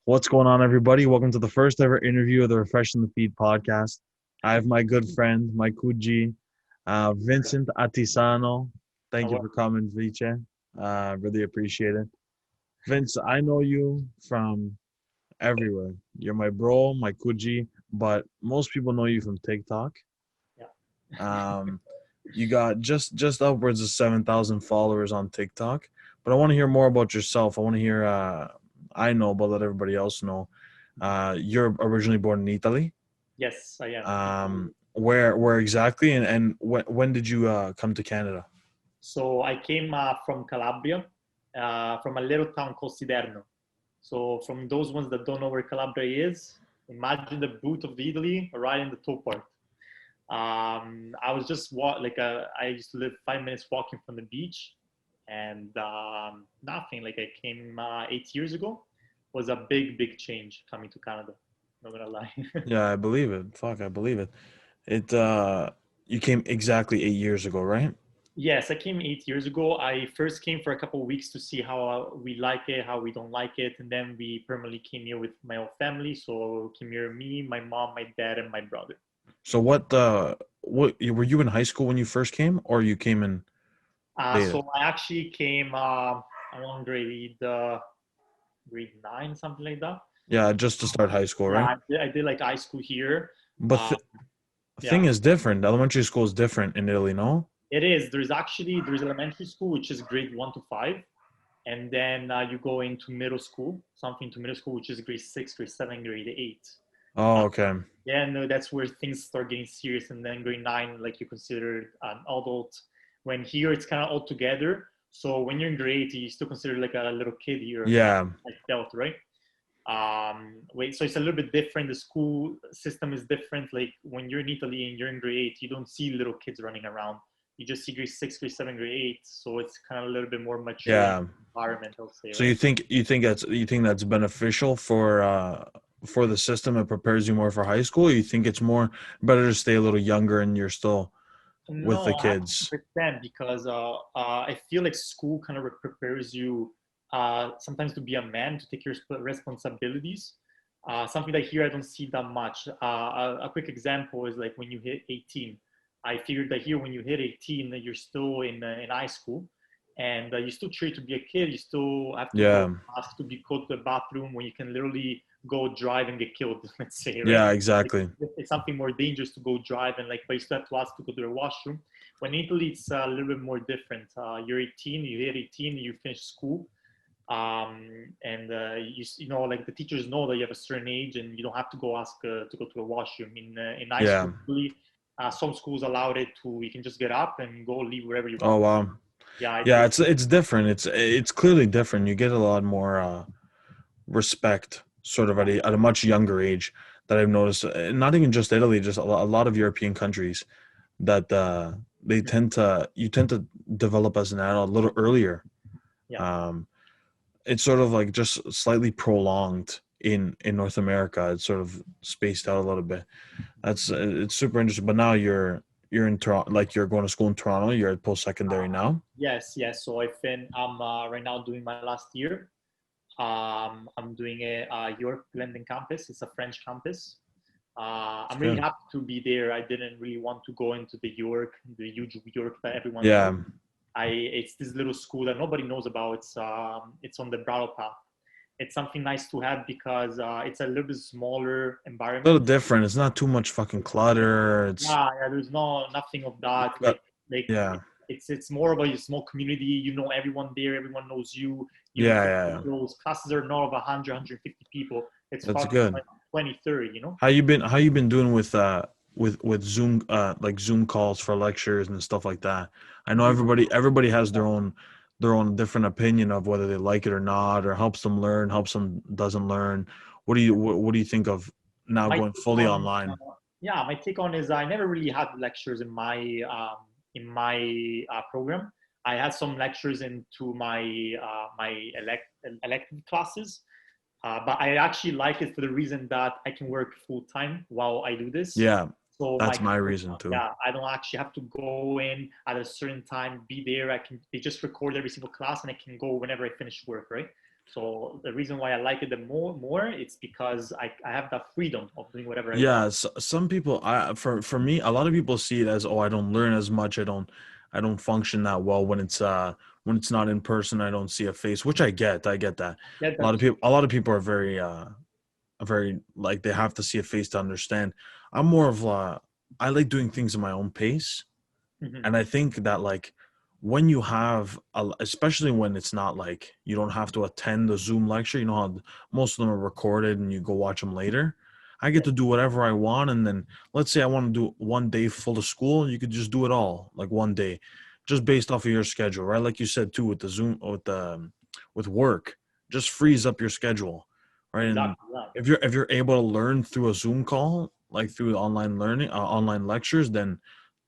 What's going on, everybody? Welcome to the first ever interview of the Refresh in the Feed podcast. I have my good friend, my Kuji, Vincent Attisano. Thank you Well, for coming, Vice. Really appreciate it. Vince, I know you from everywhere. You're my bro, my Kuji, but most people know you from TikTok. yeah. Um, you got just upwards of 7,000 followers on TikTok. But I want to hear more about yourself. I want to hear. I know, but let everybody else know. You're originally born in Italy. Yes, I am. Where exactly, and when did you come to Canada? So I came from Calabria, from a little town called Siderno. So from those ones that don't know where Calabria is, imagine the boot of Italy right in the top part. I was just I used to live 5 minutes walking from the beach, and nothing. Like I came 8 years ago, was a big change coming to Canada. Not gonna lie. Yeah, I believe it. Fuck, I believe it. It you came exactly 8 years ago, right? Yes, I came 8 years ago. I first came for a couple of weeks to see how we like it, how we don't like it, and then we permanently came here with my whole family. So came here, me, my mom, my dad, and my brother. So what were you in high school when you first came, or you came in later? So I actually came around grade nine, something like that. Yeah, just to start high school, Yeah, right? I did like high school here. But Uh, thing yeah, is different. Elementary school is different in Italy, no? it is. There's elementary school, which is grade 1 to 5, and then you go into middle school, something to middle school, which is grade 6, grade 7, grade 8. Oh, Uh, okay. yeah, no, that's where things start getting serious, and then grade 9, like you consider an adult. When here it's kind of all together. So when you're in grade 8, you still consider like a little kid here, Yeah, I felt, right? Wait, so it's a little bit different. The school system is different. Like when you're in Italy and you're in grade 8, you don't see little kids running around. You just see grade 6, grade 7, grade 8. So it's kind of a little bit more mature yeah. environment, I'll say, So right? you think that's beneficial for the system? It prepares you more for high school. Or you think it's more better to stay a little younger and you're still with No, the I have to kids? understand because I feel like school kind of prepares you sometimes to be a man, to take your responsibilities. Something that here I don't see that much. A quick example is like when you hit 18. I figured that here when you hit 18, you're still in high school, and you still treat to be a kid. You still have to go Yeah, ask to be called to the bathroom when you can literally go drive and get killed. Let's say, right? yeah, exactly. It's something more dangerous to go drive and like, but you still have to ask to go to the washroom. When in Italy, it's a little bit more different. You're 18, you hit 18, you finish school, and you know, like the teachers know that you have a certain age and you don't have to go ask to go to the washroom. In high Yeah. school, some schools allowed it to you can just get up and go leave wherever you Oh want. wow. Yeah, Yeah, it's different. It's clearly different. You get a lot more respect sort of at a much younger age that I've noticed. Not even just Italy, just a lot of European countries that they tend to you tend to develop as an adult a little earlier. yeah. Um, it's sort of like just slightly prolonged in North America. It's sort of spaced out a little bit. That's it's super interesting. But now you're in Toronto, like you're going to school in Toronto. You're at post secondary now. Yes, yes. So I'm right now doing my last year. I'm doing a York Glendon campus. It's a French campus. It's I'm really good. happy to be there. I didn't really want to go into the huge York that everyone knows. Yeah, It's this little school that nobody knows about. It's on the Brattle path. It's something nice to have because it's a little bit smaller a little environment. different. It's not too much fucking clutter. It's Yeah, there's nothing of that. you got Like yeah, it's more of a small community. You know everyone there. Everyone knows you. You meet yeah, the yeah, yeah. people's classes are not of 100, 150 people. It's That's probably good. like 20, 30. You know. How you been doing with Zoom like Zoom calls for lectures and stuff like that? I know everybody has their own different opinion of whether they like it or not, or helps them learn, helps them doesn't learn. What do you think of now My going take fully on online? yeah, my take on is I never really had lectures in my program. I had some lectures into my elective classes, but I actually like it for the reason that I can work full time while I do this. Yeah, So that's my reason too. yeah, I don't actually have to go in at a certain time, be there. They just record every single class, and I can go whenever I finish work, right? So the reason why I like it the more it's because I have that freedom of doing whatever I want. Yeah, some people, for me, a lot of people see it as, oh, I don't learn as much, I don't function that well when it's not in person. I don't see a face, which I get that. Yeah, that's A lot of people are very like they have to see a face to understand. I'm more of I like doing things at my own pace. mhm. And I think that like when you have, especially when it's not like you don't have to attend the Zoom lecture, you know how most of them are recorded and you go watch them later. I get Yeah, to do whatever I want, and then let's say I want to do one day full of school, you could just do it all like one day, just based off of your schedule, right? Like you said too with the Zoom with work, just frees up your schedule, right? And exactly. Yeah. if you're able to learn through a Zoom call, like through online learning, online lectures, then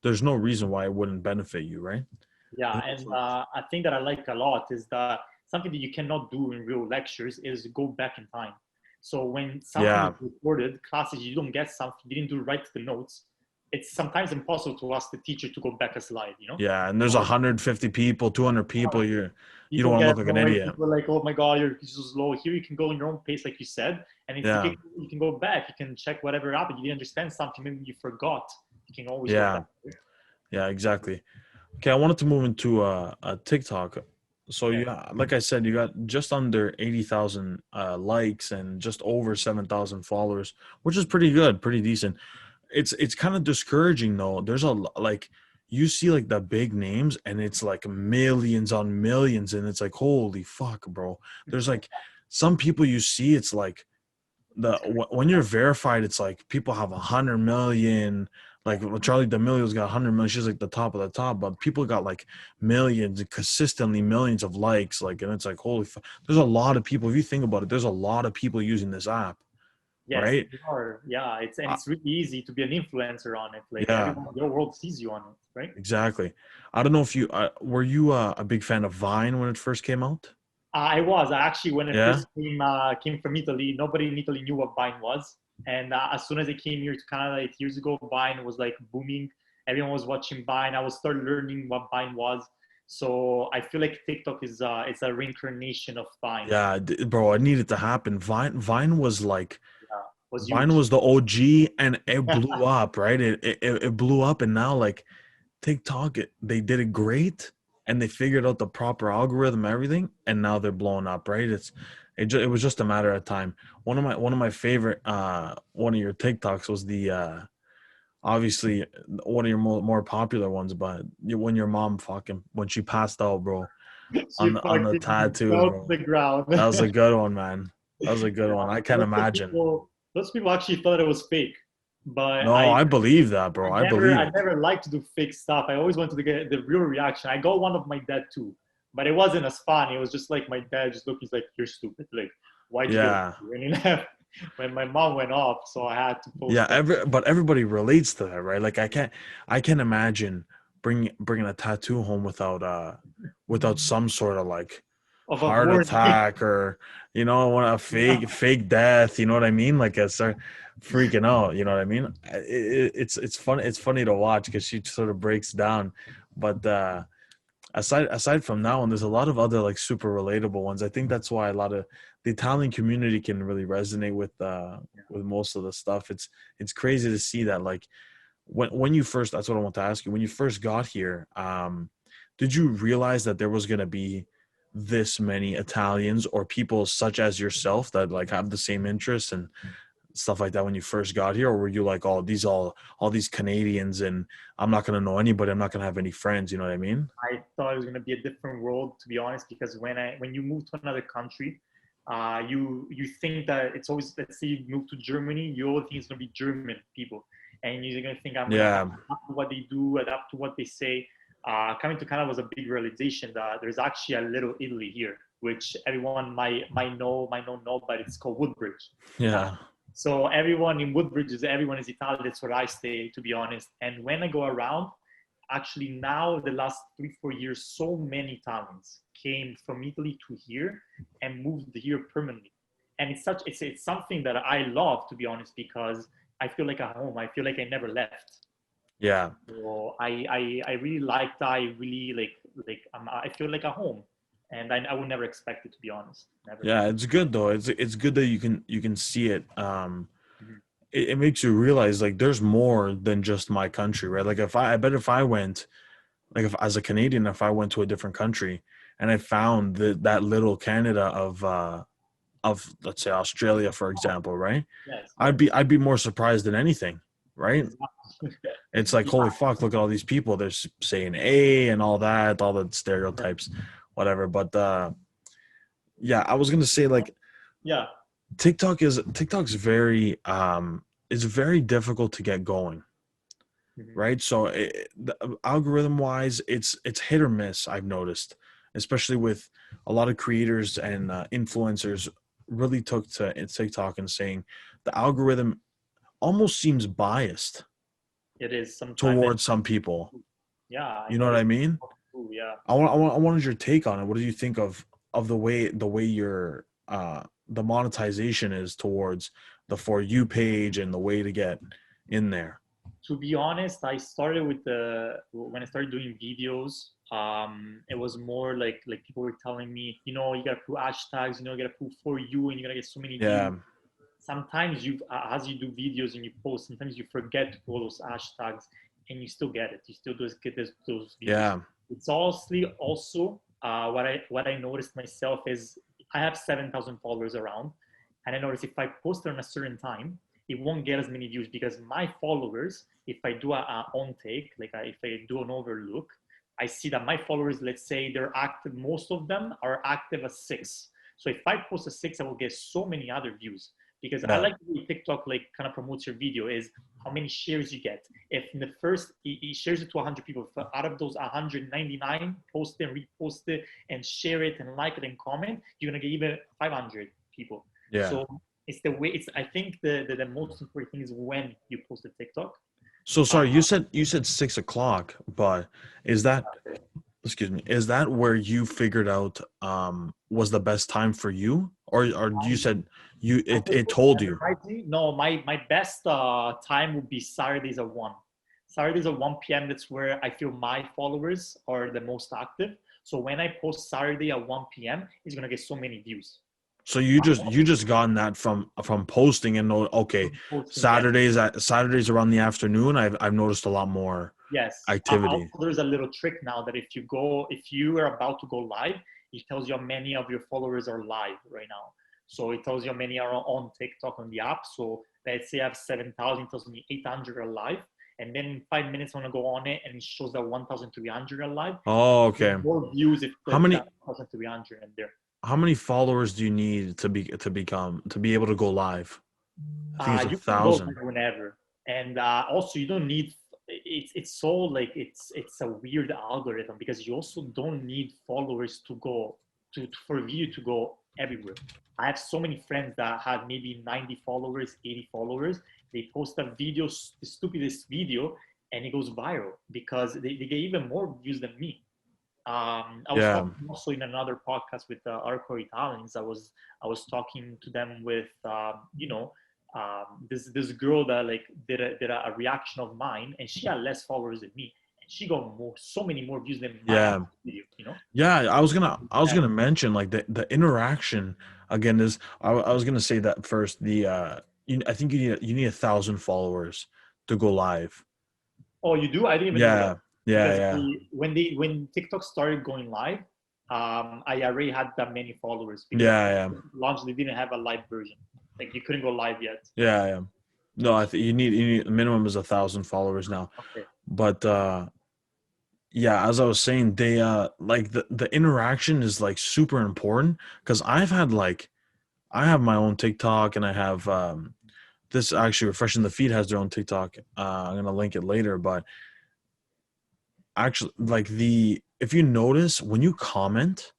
there's no reason why it wouldn't benefit you, right? Yeah, And and also, I think that I like a lot is that something that you cannot do in real lectures is go back in time. So when something is yeah, recorded, classes you don't get something, you didn't do right to the notes, it's sometimes impossible to ask the teacher to go back a slide, you know? yeah, and there's Or 150 people, 200 people. You don't people want to get look like an annoyed, idiot. people are like, oh my God, you're so slow. Here you can go in your own pace, like you said. And if Yeah, you can go back, you can check whatever happened. You didn't understand something, maybe you forgot. You can always go yeah, back. yeah, exactly. Okay, I wanted to move into TikTok. So Yeah. you like I said, you got just under 80,000 likes and just over 7,000 followers, which is pretty good, pretty decent. It's kind of discouraging though. There's like you see like the big names and it's like millions on millions, and it's like holy fuck, bro. There's like some people you see, it's like when you're verified, it's like people have 100 million. Like Charlie D'Amelio's got 100 million. She's like the top of the top, but people got like millions, consistently millions of likes. Like, and it's like holy. There's a lot of people. If you think about it, there's a lot of people using this app, Yes, right? they are. Yeah, Uh, it's really easy to be an influencer on it. Like yeah, everyone in your world sees you on it, right? exactly. I don't know if you were you a big fan of Vine when it first came out. I was. I actually, when it Yeah. first came from Italy, nobody in Italy knew what Vine was. And as soon as I came here to Canada 8 years ago, Vine was like booming. Everyone was watching Vine. I was started learning what Vine was. So I feel like TikTok is it's a reincarnation of Vine. Yeah, bro, it needed to happen. Yeah, was Vine huge. was the OG, and it blew up, right? It blew up, and now like TikTok, they did it great, and they figured out the proper algorithm, everything, and now they're blowing up, right? It was just a matter of time. One of my favorite one of your TikToks was the obviously one of your more popular ones, but when your mom fucking when she passed out, bro, She on the fucking tattoos, fell to bro. the ground. That was a good one, man. That was a good one. I can't imagine. Lots of people actually thought it was fake, but No, I believe that, bro. I believe I it. never liked to do fake stuff. I always wanted to get the real reaction. I got one of my dad too, but it wasn't as funny. It was just like my dad just looked. He's like, "You're stupid. Like, why'd you do it?" Yeah. And he left when my mom went off, so I had to Yeah, post that. but everybody relates to that, right? Like I can't imagine bringing a tattoo home without some sort of like Of a heart warning. attack, or a fake death, you know what I mean? Like I start freaking out, you know what I mean? It's funny to watch because she sort of breaks down, but aside from that one, there's a lot of other like super relatable ones. I think that's why a lot of the Italian community can really resonate with most of the stuff. It's crazy to see that, like, when you first, that's what I want to ask you, when you first got here, did you realize that there was going to be this many Italians or people such as yourself that like have the same interests and stuff like that when you first got here? Or were you like, oh, all these Canadians, and I'm not going to know anybody, I'm not going to have any friends, you know what I mean? I thought it was going to be a different world, to be honest, because when you move to another country, you think that it's always, let's say you move to Germany, you always think it's going to be German people, and you're going to think I'm going to Yeah. adapt to what they do, adapt to what they say. Coming to Canada was a big realization that there's actually a little Italy here, which everyone might not know, but it's called Woodbridge. Uh, Yeah. so everyone is Italian. That's where I stay, to be honest. And when I go around, actually now the last 3 4 years, so many Italians came from Italy to here and moved here permanently. And it's something that I love, to be honest, because I feel like at home. I feel like I never left. Yeah. So I really like that. I really I feel like at home. and I would never expect it, to be honest. Never. Yeah, it's good though. It's good that you can see it. Mhm. It makes you realize like there's more than just my country, right? Like I bet if I went, like if as a Canadian, if I went to a different country and I found that little Canada of let's say Australia, for example, right? Yes, yes, I'd be more surprised than anything, right? exactly. It's like, Yeah, holy fuck, look at all these people. They're saying A and all that, all the stereotypes, whatever. But yeah, I was gonna say like yeah. TikTok's very it's very difficult to get going, Mhm. right? So algorithm wise, it's hit or miss. I've noticed, especially with a lot of creators and influencers really took to TikTok and saying the algorithm almost seems biased It is sometimes. towards some people. Yeah, I You know what I noticed. mean? Too, yeah. I wanted your take on it. What do you think of the way your the monetization is towards the For You page and the way to get in there? To be honest, I started with the when I started doing videos. It was more like people were telling me, you gotta put hashtags, you gotta put For You, and you're gonna get so many views. Yeah, Sometimes as you do videos and you post, sometimes you forget to put those hashtags, and you still get it. You still get those views. yeah, It's also what I noticed myself is I have 7,000 followers around, and I noticed if I post on a certain time, it won't get as many views because my followers, if I do a on take, if I do an overlook, I see that my followers, let's say they're active, most of them are active at 6. So if I post a 6, I will get so many other views because I yeah. like the way TikTok kind of promotes your video is how many shares you get. If in the first, he shares it to 100 people, if out of those 199 post it and repost it and share it and like it and comment, you're gonna get even 500 people. Yeah. So it's the way. I think the most important thing is when you post a TikTok. So Uh, sorry, you said 6 o'clock, but is that excuse me, is that where you figured out was the best time for you? Or you said I it think told you? no, my best time would be Saturdays at 1. Saturdays at 1 p.m. That's where I feel my followers are the most active. So when I post Saturday at 1 p.m., it's gonna get so many views. So you just gotten that from posting and know okay, Posting, yes. Saturdays around the afternoon I've noticed a lot more Yes. Also, activity. there's a little trick now that if you are about to go live, it tells you how many of your followers are live right now. So it tells you how many are on TikTok on the app. So let's say I have 7,000, it tells me 800 are live. And then in 5 minutes, I want to go on it and it shows that 1,300 are live. Oh, okay. More views if How that many 1,300 in there. how many followers do you need to be able to go live? I think it's a You can go thousand. live whenever. And also, you don't need it's so it's a weird algorithm because you also don't need followers to go for a video to go everywhere. I have so many friends that have maybe 90 followers, 80 followers. They post a video, the stupidest video, and it goes viral because they get even more views than me. I was Yeah. talking also in another podcast with Arco Italians. I was talking to them with this girl that like did a reaction of mine, and she had less followers than me, and she got so many more views than my Yeah. actual video. Yeah, I was gonna mention like the interaction again is I was gonna say that first. I think you need 1,000 followers to go live. Oh, you do? I didn't even know that Yeah, yeah, because yeah, when TikTok started going live, I already had that many followers because yeah, yeah, launched they didn't have a live version. Like you couldn't go live yet. yeah, yeah. No, I think you need minimum is 1,000 followers now. Okay. But yeah, as I was saying, they like the interaction is like super important because I have my own TikTok and I have this actually refreshing the feed has their own TikTok. I'm gonna link it later, but actually like the if you notice when you comment,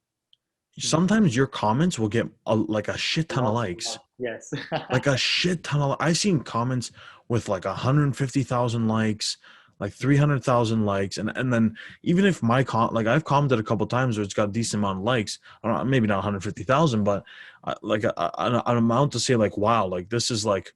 Mhm. sometimes your comments will get like a shit ton of likes. Yes. Like a shit ton of I've seen comments with like 150,000 likes, like 300,000 likes, and then even if like I've commented a couple times where it's got a decent amount of likes, I don't know, maybe not 150,000, but like an amount to say like wow, like this is like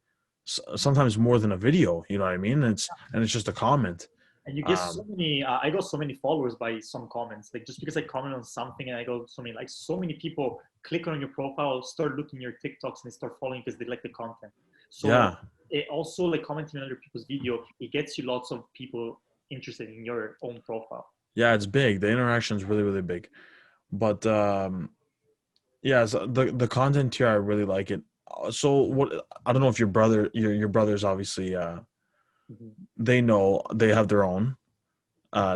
sometimes more than a video, you know what I mean? And it's just a comment. And you get so Um, many, I got so many followers by some comments, like just because I comment on something and I got so many, like so many people click on your profile, start looking your TikToks and they start following because they like the content. So yeah, it also like commenting on other people's video, it gets you lots of people interested in your own profile. yeah, it's big. The interaction is really, really big. But yeah, so the content here, I really like it. So what? I don't know if your brothers obviously Mhm. they know they have their own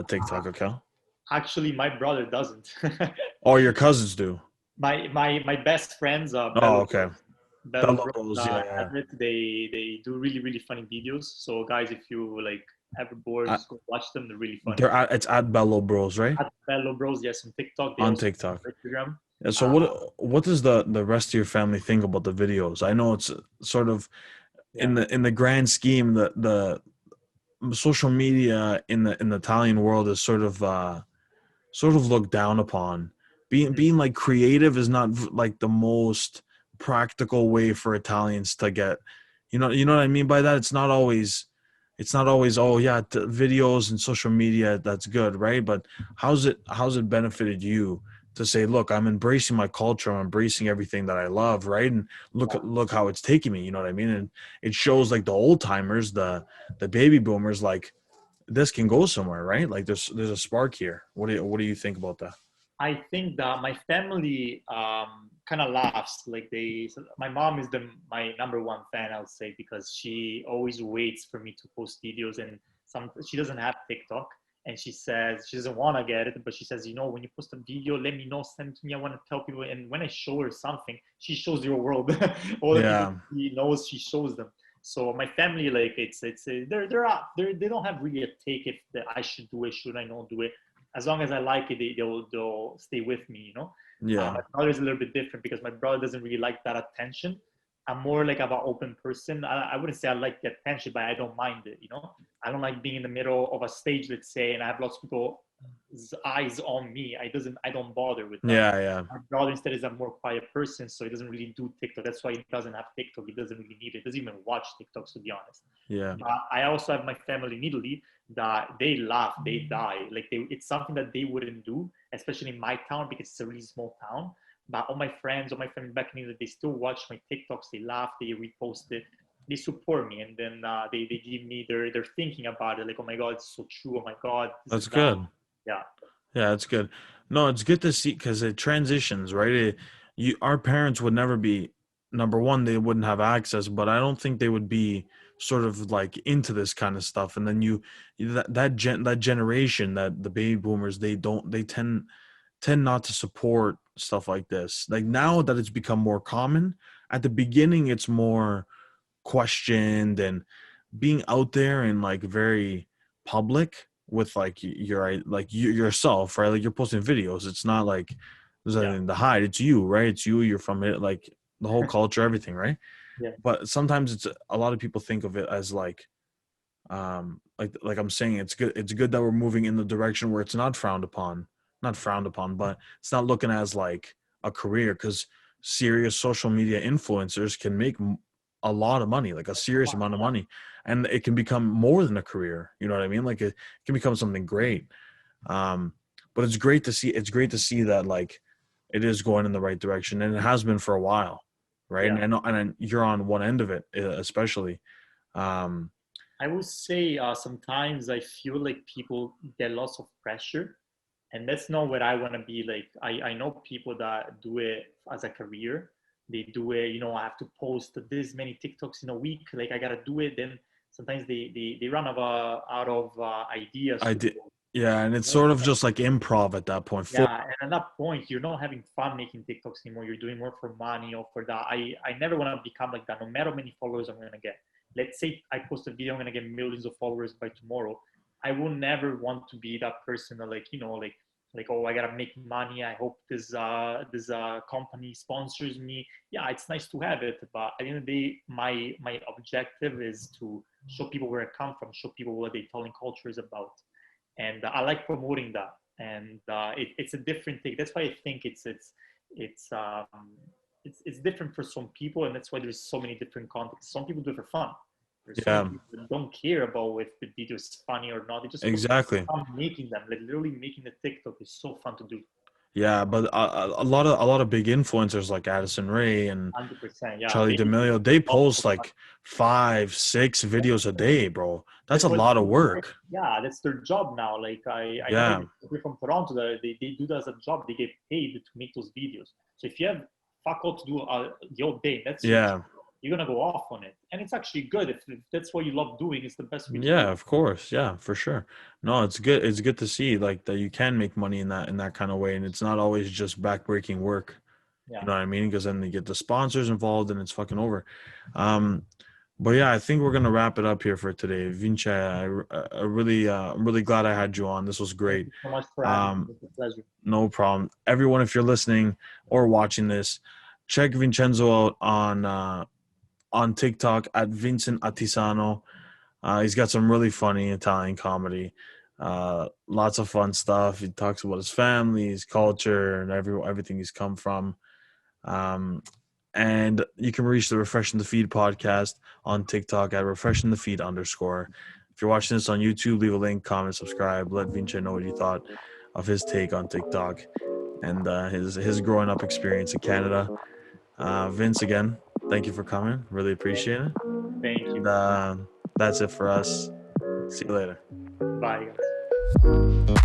TikTok account. Actually, my brother doesn't. Or your cousins do. My best friends, Oh, okay. Bello Bellow Bros, Bros. Yeah, yeah. Everett, they do really really funny videos. So guys, if you like ever bored, Yeah. just go watch them. They're really funny. They're at, it's at Bellow Bros, right? At Bello Bros, yes, on TikTok. They On also TikTok. have Instagram. Yeah, so Uh, what does the rest of your family think about the videos? I know it's sort of yeah, in the grand scheme, the social media in the Italian world is sort of looked down upon. mhm. Being like creative is not like the most practical way for Italians to get, you know what I mean by that. It's not always, oh yeah, videos and social media, that's good, right? But how's it benefited you to say, look, I'm embracing my culture, I'm embracing everything that I love, right? And look how it's taking me, you know what I mean? And it shows like the old timers, the baby boomers, like this can go somewhere, right? Like there's a spark here. What do you think about that? I think that my family kind of laughs. Like my mom is my number one fan, I would say, because she always waits for me to post videos, and she doesn't have TikTok, and she says she doesn't want to get it, but she says, when you post a video, let me know, send it to me. I want to tell people, and when I show her something, she shows your world. All the people Yeah, she knows, she shows them. So my family, like they don't have really a take if I should do it, should I not do it. As long as I like it, they'll stay with me. yeah, My brother is a little bit different because my brother doesn't really like that attention. I'm more like of an open person. I wouldn't say I like the attention, but I don't mind it. I don't like being in the middle of a stage, let's say, and I have lots of people eyes on me. I don't bother with that. yeah, yeah, My brother instead is a more quiet person, so he doesn't really do TikTok. That's why he doesn't have TikTok. He doesn't really need it. He doesn't even watch TikToks, to be honest. yeah. But I also have my family in Italy that they laugh, they die. Like it's something that they wouldn't do, especially in my town because it's a really small town. But all my friends, all my family back in Italy, they still watch my TikToks. They laugh, they repost it, they support me, and then they give me their thinking about it. Like, oh my god, it's so true. Oh my god, this is That's that. good. Yeah, Yeah, that's good. No, it's good to see because it transitions, right? Our parents would never be number one. They wouldn't have access, but I don't think they would be sort of like into this kind of stuff. And then that generation, that the baby boomers, they tend not to support stuff like this. Like now that it's become more common, at the beginning it's more questioned and being out there and like very public with like yourself, right? Like you're posting videos. It's not like there's yeah, anything to hide. It's you, right? It's you. You're from it, like the whole culture, everything, right? yeah, But sometimes it's a lot of people think of it as like I'm saying, it's good that we're moving in the direction where it's not frowned upon, but it's not looking as like a career, because serious social media influencers can make a lot of money, like a serious amount of money, and it can become more than a career, you know what I mean? Like it can become something great. um but it's great to see that like it is going in the right direction, and it has been for a while, right? yeah. And I know, and you're on one end of it, especially. um I would say sometimes I feel like people get lots of pressure, and that's not what I want to be like. I know people that do it as a career. They do it, I have to post this many TikToks in a week. Like I gotta do it. Then sometimes they run out of ideas I to did. post. Yeah, and it's sort of just like improv at that point. For Yeah, and at that point, you're not having fun making TikToks anymore. You're doing more for money or for that. I never want to become like that. No matter how many followers I'm gonna get. Let's say I post a video, I'm gonna get millions of followers by tomorrow. I will never want to be that person that like oh, I gotta make money. I hope this company sponsors me. Yeah, it's nice to have it, but at the end of the day, my objective is to show people where I come from, show people what the Italian culture is about, and I like promoting that. And it's a different thing. That's why I think it's it's different for some people, and that's why there's so many different contexts. Some people do it for fun, There's so many Yeah, people that don't care about if the video is funny or not. They just want to exactly. fun making them. Like literally making the TikTok is so fun to do. Yeah, but a lot of big influencers like Addison Ray and 100%. Yeah, Charlie they D'Amelio, they love post to like 5, 6 videos a day, bro. That's that's a what lot of work. yeah, that's their job now. Like I know Yeah, people from Toronto that they do that as a job. They get paid to make those videos. So if you have fuck all to do the whole day, that's your job. yeah, You're gonna go off on it, and it's actually good if that's what you love doing. It's the best way to do yeah, it. of course. Yeah, for sure. No, it's good. It's good to see like that you can make money in that kind of way, and it's not always just backbreaking work. You Yeah, know what I mean? Because then they get the sponsors involved, and it's fucking over. Um, But yeah, I think we're gonna wrap it up here for today. Vince, I'm really glad I had you on. This was thank great. you so much for having me. Um, It's a pleasure. no problem. Everyone, if you're listening or watching this, check Vincenzo out on TikTok at Vincent Attisano. He's got some really funny Italian comedy. Lots of fun stuff. He talks about his family, his culture, and everything he's come from. Um, and you can reach the Refreshing the Feed podcast on TikTok at refreshing the feed underscore. If you're watching this on YouTube, leave a link, comment, subscribe. Let Vince know what you thought of his take on TikTok and his growing up experience in Canada. Vince, again, thank you for coming. Really Thank appreciate it. thank And you. that's it for us. See you later. Bye, guys.